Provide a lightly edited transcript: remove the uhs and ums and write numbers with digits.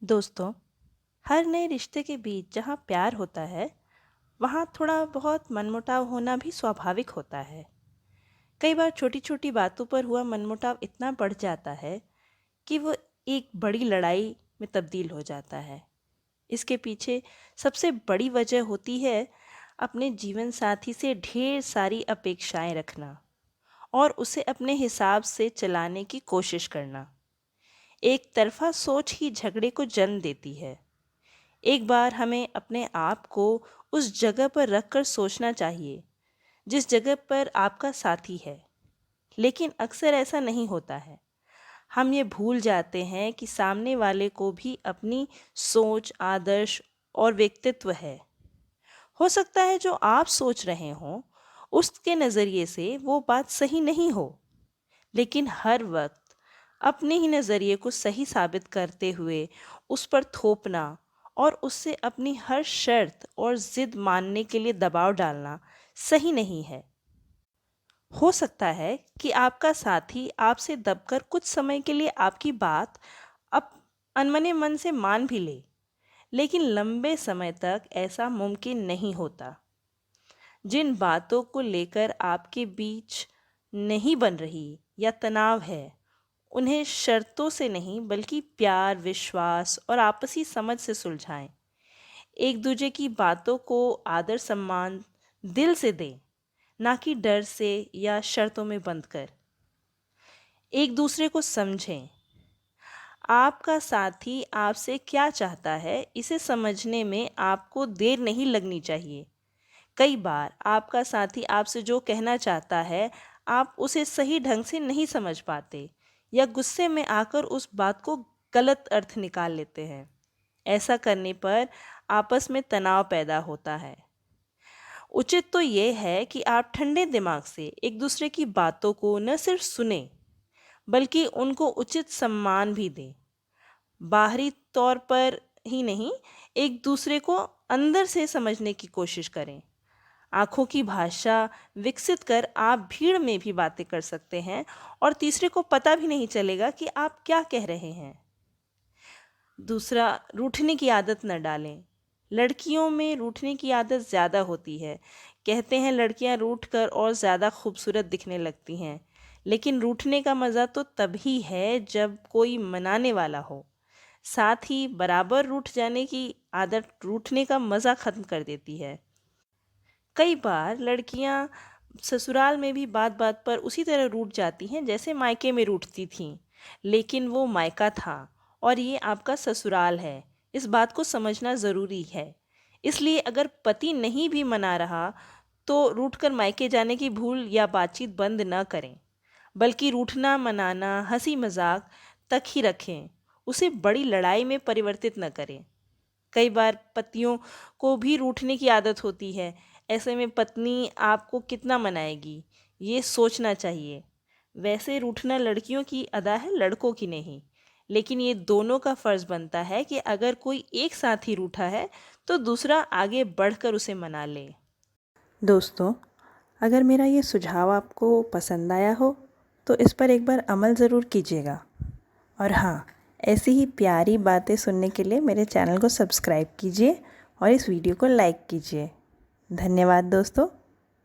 दोस्तों, हर नए रिश्ते के बीच जहाँ प्यार होता है, वहाँ थोड़ा बहुत मनमुटाव होना भी स्वाभाविक होता है। कई बार छोटी-छोटी बातों पर हुआ मनमुटाव इतना बढ़ जाता है कि वो एक बड़ी लड़ाई में तब्दील हो जाता है। इसके पीछे सबसे बड़ी वजह होती है अपने जीवन साथी से ढेर सारी अपेक्षाएं रखना और उसे अपने हिसाब से चलाने की कोशिश करना। एक तरफ़ा सोच ही झगड़े को जन्म देती है। एक बार हमें अपने आप को उस जगह पर रख कर सोचना चाहिए जिस जगह पर आपका साथी है। लेकिन अक्सर ऐसा नहीं होता है। हम ये भूल जाते हैं कि सामने वाले को भी अपनी सोच, आदर्श और व्यक्तित्व है। हो सकता है जो आप सोच रहे हों, उसके नज़रिए से वो बात सही नहीं हो, लेकिन हर वक्त अपने ही नज़रिए को सही साबित करते हुए उस पर थोपना और उससे अपनी हर शर्त और ज़िद मानने के लिए दबाव डालना सही नहीं है। हो सकता है कि आपका साथी आपसे दबकर कुछ समय के लिए आपकी बात अब अनमने मन से मान भी ले, लेकिन लंबे समय तक ऐसा मुमकिन नहीं होता। जिन बातों को लेकर आपके बीच नहीं बन रही या तनाव है, उन्हें शर्तों से नहीं बल्कि प्यार, विश्वास और आपसी समझ से सुलझाएं। एक दूसरे की बातों को आदर सम्मान दिल से दें, ना कि डर से या शर्तों में बंद कर। एक दूसरे को समझें। आपका साथी आपसे क्या चाहता है, इसे समझने में आपको देर नहीं लगनी चाहिए। कई बार आपका साथी आपसे जो कहना चाहता है, आप उसे सही ढंग से नहीं समझ पाते या गुस्से में आकर उस बात को गलत अर्थ निकाल लेते हैं। ऐसा करने पर आपस में तनाव पैदा होता है। उचित तो ये है कि आप ठंडे दिमाग से एक दूसरे की बातों को न सिर्फ सुने, बल्कि उनको उचित सम्मान भी दें। बाहरी तौर पर ही नहीं, एक दूसरे को अंदर से समझने की कोशिश करें। आँखों की भाषा विकसित कर आप भीड़ में भी बातें कर सकते हैं और तीसरे को पता भी नहीं चलेगा कि आप क्या कह रहे हैं। दूसरा, रूठने की आदत न डालें। लड़कियों में रूठने की आदत ज़्यादा होती है। कहते हैं लड़कियां रूठ कर और ज़्यादा खूबसूरत दिखने लगती हैं, लेकिन रूठने का मज़ा तो तभी है जब कोई मनाने वाला हो। साथ ही बराबर रूठ जाने की आदत रूठने का मज़ा ख़त्म कर देती है। कई बार लड़कियां ससुराल में भी बात बात पर उसी तरह रूठ जाती हैं जैसे मायके में रूठती थीं, लेकिन वो मायका था और ये आपका ससुराल है। इस बात को समझना ज़रूरी है। इसलिए अगर पति नहीं भी मना रहा तो रूठकर मायके जाने की भूल या बातचीत बंद न करें, बल्कि रूठना मनाना हंसी मजाक तक ही रखें। उसे बड़ी लड़ाई में परिवर्तित न करें। कई बार पतियों को भी रूठने की आदत होती है। ऐसे में पत्नी आपको कितना मनाएगी, ये सोचना चाहिए। वैसे रूठना लड़कियों की अदा है, लड़कों की नहीं। लेकिन ये दोनों का फ़र्ज़ बनता है कि अगर कोई एक साथ ही रूठा है तो दूसरा आगे बढ़कर उसे मना ले। दोस्तों, अगर मेरा ये सुझाव आपको पसंद आया हो तो इस पर एक बार अमल ज़रूर कीजिएगा। और हाँ, ऐसी ही प्यारी बातें सुनने के लिए मेरे चैनल को सब्सक्राइब कीजिए और इस वीडियो को लाइक कीजिए। धन्यवाद दोस्तों।